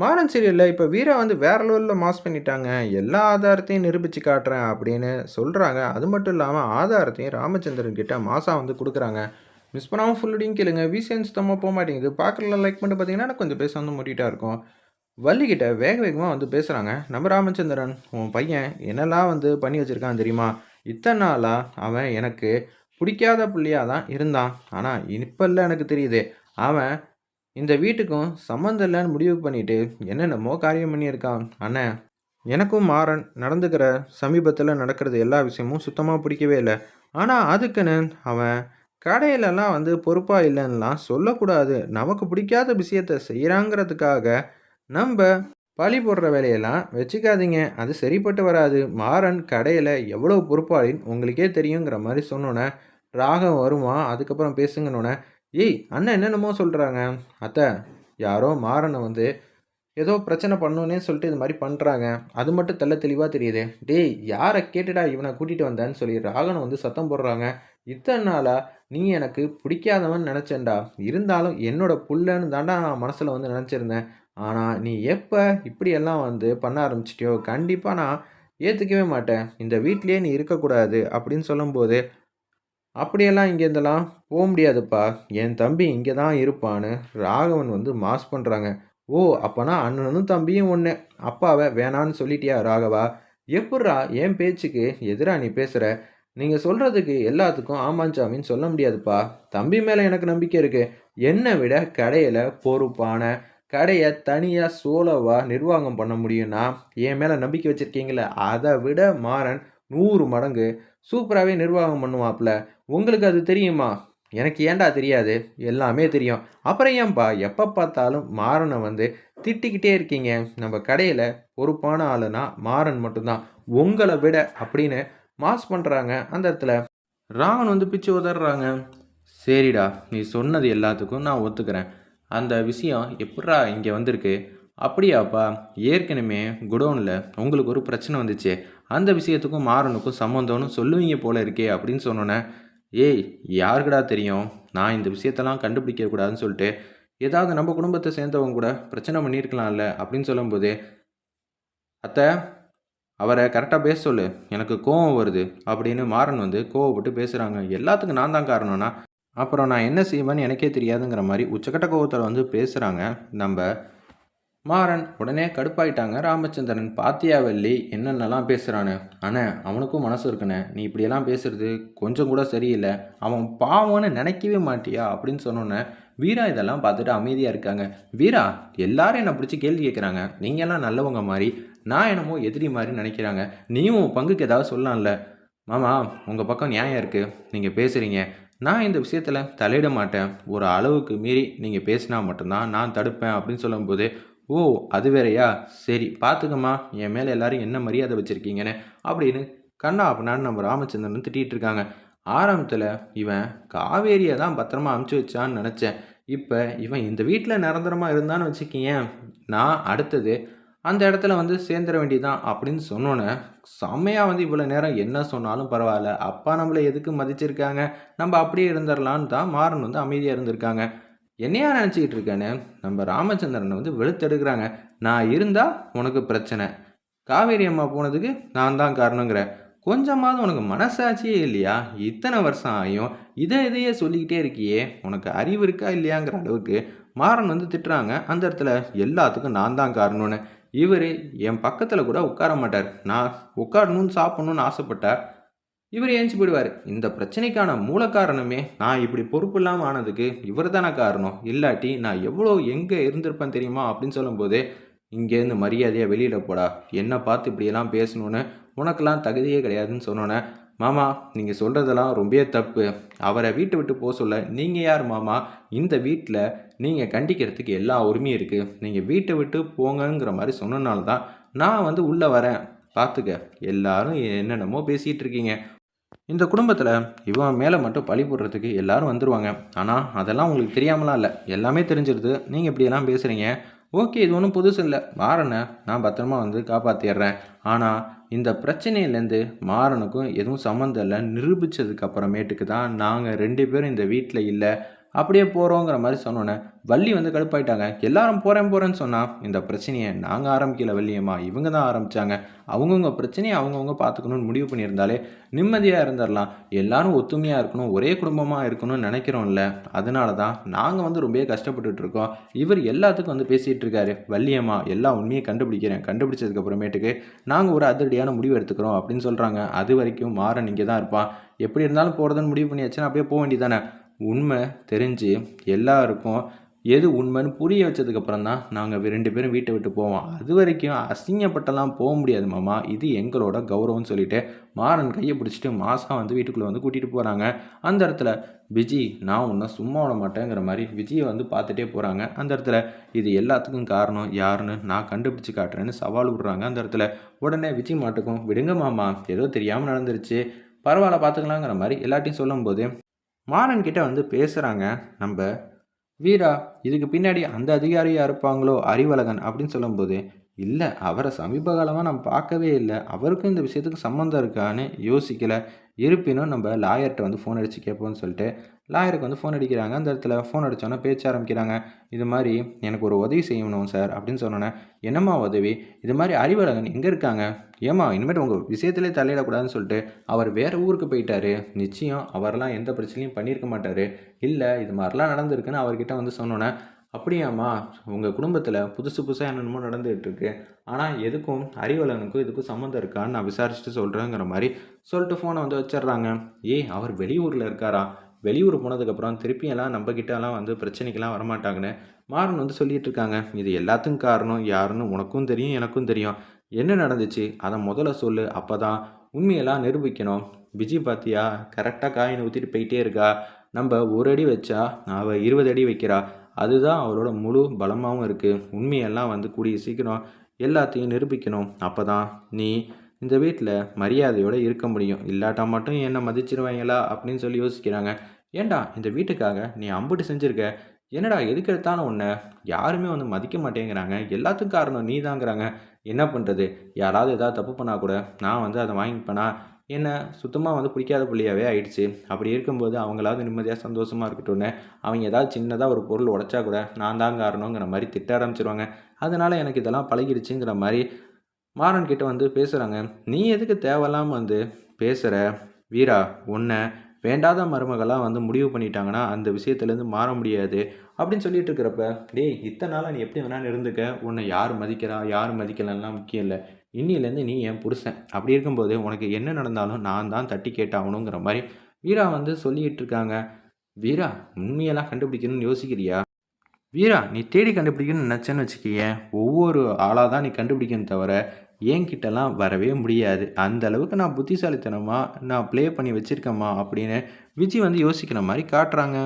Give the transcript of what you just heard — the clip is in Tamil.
மாறன் சீரியல்ல இப்ப வீரா வந்து வேற லெவல்ல மாஸ் பண்ணிட்டாங்க. எல்லா ஆதாரத்தையும் நிரூபிச்சு காட்டுறேன் அப்படின்னு சொல்றாங்க. அது மட்டும் இல்லாம ஆதாரத்தையும் ராமச்சந்திரன் கிட்ட மாசா வந்து குடுக்குறாங்க. மிஸ் பண்ணாம ஃபுல்லோடையும் கேளுங்க. விசிஎன் சுத்தமா போமாட்டேங்குது. பார்க்கறதுல லைக் பண்ணிட்டு பார்த்தீங்கன்னா, எனக்கு கொஞ்சம் பேச வந்து மூடிட்டா இருக்கும். வள்ளி கிட்ட வேக வேகமா வந்து பேசுறாங்க. நம்ம ராமச்சந்திரன், "உன் பையன் என்னலாம் வந்து பண்ணி வச்சிருக்கான் தெரியுமா? இத்தன நாளா அவன் எனக்கு புடிக்காத புள்ளையா தான் இருந்தான். ஆனா இப்பல்லாம் எனக்கு தெரியுது. அவன் இந்த வீட்டுக்கும் சம்மந்தம் இல்லன்னு முடிவு பண்ணிட்டு, என்னென்னமோ காரியம் பண்ணியிருக்கான். அண்ணே, எனக்கும் மாறன் நடந்துக்கிற சமீபத்தில நடக்கிறது எல்லா விஷயமும் சுத்தமா பிடிக்கவே இல்ல. ஆனா, அதுக்குன்னு அவன் கடையிலலாம் வந்து பொறுப்பா இல்லன்னுலாம் சொல்லக்கூடாது. நமக்கு பிடிக்காத விஷயத்த செய்றாங்கிறதுக்காக, நம்ப பழி போடுற வேலையெல்லாம் வச்சுக்காதீங்க. அது சரிப்பட்டு வராது. மாறன் கடையில எவ்வளவு பொறுப்பாளின்னு உங்களுக்கே தெரியுங்கிற மாரி சொன்னோனே, ராகம் வருவான். அதுக்கப்புறம் பேசுங்கன்னோனே, "ஏய்! அண்ணன் என்னென்னமோ சொல்றாங்க. அத்த, யாரோ மாறன வந்து ஏதோ பிரச்சனை பண்ணணுன்னே சொல்லிட்டு இது மாரி பண்றாங்க. அது மட்டும் தெள்ள தெளிவா தெரியுது. டேய்! யார கேட்டுடா இவன கூட்டிட்டு வந்தேன்னு சொல்லி ராகவன் வந்து சத்தம் போடுறாங்க. இத்தன நாளா நீ எனக்கு பிடிக்காதவன்னு நெனச்சேன்டா. இருந்தாலும் என்னோட புள்ளன்னு தான்டா நான் மனசுல வந்து நெனச்சிருந்தேன். ஆனா நீ எப்ப இப்படியெல்லாம் வந்து பண்ண ஆரம்பிச்சுட்டியோ, கண்டிப்பா நான் ஏத்துக்கவே மாட்டேன். இந்த வீட்லயே நீ இருக்கக்கூடாது." அப்படின்னு சொல்லும்போது, "அப்படியெல்லாம் இங்கேருந்தெல்லாம் முடியாதுப்பா. என் தம்பி இங்க தான் இருப்பான்னு" ராகவன் வந்து மாஸ் பண்றாங்க. "ஓ! அப்பன்னா அண்ணனும் தம்பியும் ஒண்ணு. அப்பாவ வேணான்னு சொல்லிட்டியா ராகவா? எப்புட்றா என் பேச்சுக்கு எதிரா நீ பேசுற? நீங்க சொல்றதுக்கு எல்லாத்துக்கும் ஆமாஞ்சாமின்னு சொல்ல முடியாதுப்பா. தம்பி மேல எனக்கு நம்பிக்கை இருக்கு. என்ன விட கடையில பொறுப்பான, கடைய தனியா சோலோவா நிர்வாகம் பண்ண முடியும்னா, என் மேல நம்பிக்கை வச்சிருக்கீங்கல்ல, அத விட மாறன் 100 மடங்கு சூப்பராவே நிர்வாகம் பண்ணுவாப்ல. உங்களுக்கு அது தெரியுமா? எனக்கு ஏன்டா தெரியாது? எல்லாமே தெரியும். அப்புறம் ஏன்பா எப்ப பார்த்தாலும் மாறன வந்து திட்டிக்கிட்டே இருக்கீங்க? நம்ம கடையில பொறுப்பான ஆளுனா மாறன் மட்டும் தான். உங்கள விட அப்படின்னு மாஸ் பண்றாங்க. அந்த இடத்துல ராவன் வந்து பிச்சு உதர்றாங்க. சரிடா, நீ சொன்னது எல்லாத்துக்கும் நான் ஒத்துக்கிறேன். அந்த விஷயம் எப்புட்றா இங்க வந்திருக்கு? அப்படியாப்பா, ஏற்கனவே குடோன்ல உங்களுக்கு ஒரு பிரச்சனை வந்துச்சே, அந்த விஷயத்துக்கும் மாறனுக்கும் சம்மந்தம்னு சொல்லுவீங்க போல இருக்கே அப்படின்னு சொன்னோனே, ஏய் யாருக்குடா தெரியும்? நான் இந்த விஷயத்தெல்லாம் கண்டுபிடிக்க கூடாதுன்னு சொல்லிட்டு, ஏதாவது நம்ம குடும்பத்த சேர்ந்தவங்க கூட பிரச்சனை பண்ணியிருக்கலாம்ல அப்படின்னு சொல்லும்போது, அத்த அவர கரெக்ட்டா பேச சொல்லு. எனக்கு கோவம் வருது அப்படின்னு மாறன் வந்து கோவப்பட்டு பேசுறாங்க. எல்லாத்துக்கும் நான் தான் காரணம்னா, அப்புறம் நான் என்ன செய்வேன்னு எனக்கே தெரியாதுங்கிற மாரி உச்சக்கட்ட கோவத்துல வந்து பேசுறாங்க நம்ப மாறன். உடனே கடுப்பாயிட்டாங்க ராமச்சந்திரன். "பாத்தியா வள்ளி என்னென்னலாம் பேசுறான்னு? அண்ணே அவனுக்கும் மனசு இருக்குண்ணே. நீ இப்படியெல்லாம் பேசுறது கொஞ்சம் கூட சரியில்ல. அவன் பாவம்னு நினைக்கவே மாட்டியா?" அப்படின்னு சொன்னோனே, வீரா இதெல்லாம் பார்த்துட்டு அமைதியா இருக்காங்க. "வீரா, எல்லாரும் என்ன பிடிச்சு கேள்வி கேட்குறாங்க. நீங்கலாம் நல்லவங்க மாரி, நான் என்னமோ எதிரி மாரி நினைக்கிறாங்க. நீயும் உன் பங்குக்கு ஏதாவது சொல்லலாம்ல?" "மாமா, உங்க பக்கம் நியாயம் இருக்கு. நீங்க பேசுறீங்க. நான் இந்த விஷயத்துல தலையிட மாட்டேன். ஒரு அளவுக்கு மீறி நீங்க பேசினா மட்டும் தான் நான் தடுப்பேன்." அப்படின்னு சொல்லும்போது, "ஓ! அது வேறையா? சரி பார்த்துக்கம்மா, என் மேல எல்லாரும் என்ன மரியாதை வச்சிருக்கீங்கன்னு." அப்படின்னு கன்னா பின்னான்னு நம்ம ராமச்சந்திரன் திட்டிட்டு இருக்காங்க. ஆரம்பத்துல இவன் காவேரிய தான் பத்திரமா அனுப்பிச்சு வச்சான்னு நெனச்சேன். இப்ப இவன் இந்த வீட்ல நிரந்தரமா இருந்தான்னு வச்சுக்கயேன், நான் அடுத்தது அந்த இடத்துல வந்து சேர்ந்துர வேண்டியது தான் அப்படின்னு சொன்னோனே, செம்மையா வந்து இவ்வளோ நேரம் என்ன சொன்னாலும் பரவால்ல. அப்பா நம்மள எதுக்கு மதிச்சிருக்காங்க, நம்ம அப்படியே இருந்துரலான்னு தான் மாறன் வந்து அமைதியா இருந்திருக்காங்க. என்னையா நினச்சுக்கிட்டு இருக்கேன்னு, நம்ம ராமச்சந்திரன வந்து வெளுத்தெடுக்குறாங்க. நான் இருந்தா உனக்கு பிரச்சனை. காவேரி அம்மா போனதுக்கு நான் தான் காரணங்கிற. கொஞ்சமாவது உனக்கு மனசாட்சியே இல்லையா? இத்தன வருஷம் ஆயும், இதையே சொல்லிக்கிட்டே இருக்கியே! உனக்கு அறிவு இருக்கா இல்லையாங்கிற அளவுக்கு மாறன் வந்து திட்டுறாங்க. அந்த இடத்துல எல்லாத்துக்கும் நான் தான் காரணம்னு. இவரு என் பக்கத்துல கூட உட்கார மாட்டாரு. நான் உட்காரணும்னு, சாப்பிடணும்னு ஆசைப்பட்டா இவரு எந்திச்சு போயிடுவாரு. இந்த பிரச்சனைக்கான மூல காரணமே, நான் இப்படி பொறுப்பு இல்லாம ஆனதுக்கு இவரு தான காரணம். இல்லாட்டி நான் எவ்வளோ எங்க இருந்திருப்பேன் தெரியுமா? அப்படின்னு சொல்லும்போது, இங்கேருந்து மரியாதையா வெளியில போடா. என்ன பார்த்து இப்படியெல்லாம் பேசணும்னு உனக்கெல்லாம் தகுதியே கிடையாதுன்னு சொன்னோனே, மாமா நீங்க சொல்றதெல்லாம் ரொம்பவே தப்பு. அவர வீட்ட விட்டு சொல்ல நீங்க யார் மாமா? இந்த வீட்ல நீங்க கண்டிக்கிறதுக்கு எல்லா உரிமையும் இருக்கு. நீங்க வீட்ட விட்டு போங்கங்கிற மாரி சொன்னனால தான் நான் வந்து உள்ள வரேன். பார்த்துக்க. எல்லாரும் என்னென்னமோ பேசிட்டு இருக்கீங்க. இந்த குடும்பத்துல இவன் மேல மட்டும் பழி போடுறதுக்கு எல்லாரும் வந்துருவாங்க. ஆனா, அதெல்லாம் உங்களுக்கு தெரியாமலாம் இல்ல. எல்லாமே தெரிஞ்சிருது. நீங்க இப்படியெல்லாம் பேசுறீங்க. ஓகே. இது ஒண்ணும் புதுசு இல்ல. மாறன நான் பத்திரமா வந்து காப்பாத்திர்றேன். ஆனா, இந்த பிரச்சனையிலேருந்து மாறனுக்கும் எதுவும் சம்மந்தம் இல்ல நிரூபிச்சதுக்கு அப்புறமேட்டுக்கு தான் நாங்க 2 பேரும் இந்த வீட்ல இல்ல. அப்படியே போகிறோங்கிற மாதிரி சொன்னோன்னே வள்ளி வந்து கடுப்பாயிட்டாங்க. எல்லாரும் போகிறேன் போகிறேன்னு சொன்னால் இந்த பிரச்சனையை நாங்கள் ஆரம்பிக்கல வள்ளியம்மா, இவங்க தான் ஆரம்பித்தாங்க. அவங்கவுங்க பிரச்சனையை அவங்கவுங்க பார்த்துக்கணும்னு முடிவு பண்ணியிருந்தாலே நிம்மதியாக இருந்துடலாம். எல்லாரும் ஒத்துமையாக இருக்கணும், ஒரே குடும்பமாக இருக்கணும்னு நினைக்கிறோம்ல, அதனால தான் நாங்கள் வந்து ரொம்ப கஷ்டப்பட்டுட்டு இருக்கோம். இவர் எல்லாத்துக்கும் வந்து பேசிகிட்டு இருக்காரு. வள்ளியம்மா எல்லா உண்மையை கண்டுபிடிக்கிறேன், கண்டுபிடிச்சதுக்கப்புறமேட்டுக்கு நாங்கள் ஒரு அதிரடியான முடிவு எடுத்துக்கிறோம் அப்படின்னு சொல்கிறாங்க. அது வரைக்கும் மாறன் இங்கே தான் இருப்பான். எப்படி இருந்தாலும் போகிறதுன்னு முடிவு பண்ணியாச்சுன்னா அப்படியே போக வேண்டியதானே. உண்மை தெரிஞ்சு எல்லாருக்கும் எது உண்மைன்னு புரிய வச்சதுக்கப்புறம் தான் நாங்கள் 2 பேரும் வீட்டை விட்டு போவோம். அது வரைக்கும் அசிங்கப்பட்டெல்லாம் போக முடியாது மாமா, இது எங்களோட கௌரவம்னு சொல்லிட்டு மாறன் கையை பிடிச்சிட்டு மாசா வந்து வீட்டுக்குள்ளே வந்து கூட்டிகிட்டு போகிறாங்க. அந்த இடத்துல விஜி நான் உன்னை சும்மா விட மாட்டேங்கிற மாதிரி விஜயை வந்து பார்த்துட்டே போகிறாங்க. அந்த இடத்துல இது எல்லாத்துக்கும் காரணம் யாருன்னு நான் கண்டுபிடிச்சி காட்டுறேன்னு சவால் விடுறாங்க. அந்த இடத்துல உடனே விஜய் மாட்டுக்கும் விடுங்க மாமா, ஏதோ தெரியாமல் நடந்துருச்சு, பரவாயில்ல பார்த்துக்கலாங்கிற மாதிரி எல்லாத்தையும் சொல்லும்போது மாறன் கிட்ட வந்து பேசுகிறாங்க நம்ம வீரா. இதுக்கு பின்னாடி அந்த அதிகாரியாக இருப்பாங்களோ அறிவழகன் அப்படின்னு சொல்லும்போது, இல்லை அவரை சமீப காலமாக நம்ம பார்க்கவே இல்லை, அவருக்கும் இந்த விஷயத்துக்கு சம்மந்தம் இருக்கான்னு யோசிக்கலை. இருப்பினும் நம்ம லாயர்கிட்ட வந்து ஃபோன் அடித்து கேட்போம்னு சொல்லிட்டு லாயருக்கு வந்து ஃபோன் அடிக்கிறாங்க. அந்த இடத்துல ஃபோன் அடித்தோன்னே பேச்ச ஆரம்பிக்கிறாங்க. இது மாதிரி எனக்கு ஒரு உதவி செய்யணும் சார் அப்படின்னு சொன்னோன்னே, என்னம்மா உதவி? இது மாதிரி அறிவழகன் எங்கே இருக்காங்க? ஏம்மா இனிமேட்டு உங்கள் விஷயத்திலே தலையிடக்கூடாதுன்னு சொல்லிட்டு அவர் வேறு ஊருக்கு போயிட்டாரு, நிச்சயம் அவரெல்லாம் எந்த பிரச்சனையும் பண்ணியிருக்க மாட்டார், இல்லை இது மாதிரிலாம் நடந்திருக்குன்னு அவர்கிட்ட வந்து சொன்னோன்னே, அப்படியாம்மா உங்கள் குடும்பத்தில் புதுசு புதுசாக என்னென்னமோ நடந்துகிட்ருக்கு, ஆனால் எதுக்கும் அறிவழகனுக்கும் இதுக்கும் சம்மந்தம் இருக்கான்னு நான் விசாரிச்சுட்டு சொல்கிறேங்கிற மாதிரி சொல்லிட்டு ஃபோனை வந்து வச்சிடுறாங்க. அவர் வெளியூரில் இருக்காரா, வெளியூர் போனதுக்கப்புறம் திருப்பியெல்லாம் நம்மக்கிட்டலாம் வந்து பிரச்சனைக்கெல்லாம் வரமாட்டாங்கன்னு மாறன் வந்து சொல்லிகிட்டு இருக்காங்க. இது எல்லாத்துக்கும் காரணம் யாருன்னு உனக்கும் தெரியும் எனக்கும் தெரியும். என்ன நடந்துச்சு அதை முதல்ல சொல்லு, அப்போ தான் உண்மையெல்லாம் நிரூபிக்கணும். விஜய் பார்த்தியா கரெக்டாக காயினை ஊற்றிட்டு போயிட்டே இருக்கா, நம்ம ஒரு அடி வச்சா அவள் 20 அடி வைக்கிறா, அதுதான் அவளோட முழு பலமாகவும் இருக்குது. உண்மையெல்லாம் வந்து கூடிய சீக்கிரம் எல்லாத்தையும் நிரூபிக்கணும். அப்போ தான் நீ இந்த வீட்டில் மரியாதையோடு இருக்க முடியும், இல்லாட்டா மட்டும் என்னை மதிச்சிருவாங்களா அப்படின்னு சொல்லி யோசிக்கிறாங்க. ஏண்டா இந்த வீட்டுக்காக நீ அம்புட்டு செஞ்சுருக்க, என்னடா எதுக்கு எடுத்தாலும் உன்னை யாருமே வந்து மதிக்க மாட்டேங்கிறாங்க, எல்லாத்துக்கும் காரணம் நீ தாங்கிறாங்க. என்ன பண்ணுறது, யாராவது ஏதாவது தப்பு பண்ணால் கூட நான் வந்து அதை வாங்கிப்பேனா, என்ன சுத்தமாக வந்து பிடிக்காத புள்ளியாகவே ஆயிடுச்சு. அப்படி இருக்கும்போது அவங்களாவது நிம்மதியாக சந்தோஷமாக இருக்கட்டும்னு அவங்க ஏதாவது சின்னதாக ஒரு பொருள் உடைச்சா கூட நான் தான் காரணங்கிற மாதிரி திட்ட ஆரம்பிச்சிருவாங்க. அதனால் எனக்கு இதெல்லாம் பழகிடுச்சுங்கிற மாதிரி மாறன் கிட்ட வந்து பேசுகிறாங்க. நீ எதுக்கு தேவையில்லாமல் வந்து பேசுகிற வீரா, உன்னை வேண்டாத மருமகளாக வந்து முடிவு பண்ணிட்டாங்கன்னா அந்த விஷயத்துலேருந்து மாற முடியாது அப்படின்னு சொல்லிட்டு இருக்கிறப்ப, டேய் இத்தனை நாளாக நீ எப்படி வேணாலும் இருந்துக்க, உன்னை யார் மதிக்கிறா யார் மதிக்கலன்னா முக்கியம் இல்லை, இன்னிலேருந்து நீ என் புருஷன், அப்படி இருக்கும்போது உனக்கு என்ன நடந்தாலும் நான் தான் தட்டி கேட்டாகணுங்கிற மாதிரி வீரா வந்து சொல்லிகிட்டு இருக்காங்க. வீரா உண்மையெல்லாம் கண்டுபிடிக்கணும்னு யோசிக்கிறியா? வீரா நீ தேடி கண்டுபிடிக்கணும்னு நினச்சேன்னு வச்சுக்கியேன், ஒவ்வொரு ஆளாக தான் நீ கண்டுபிடிக்கணும் தவிர என்கிட்டலாம் வரவே முடியாது. அந்த அளவுக்கு நான் புத்திசாலித்தனமாக நான் ப்ளே பண்ணி வச்சுருக்கேம்மா அப்படின்னு விஜய் வந்து யோசிக்கிற மாதிரி காட்டுறாங்க.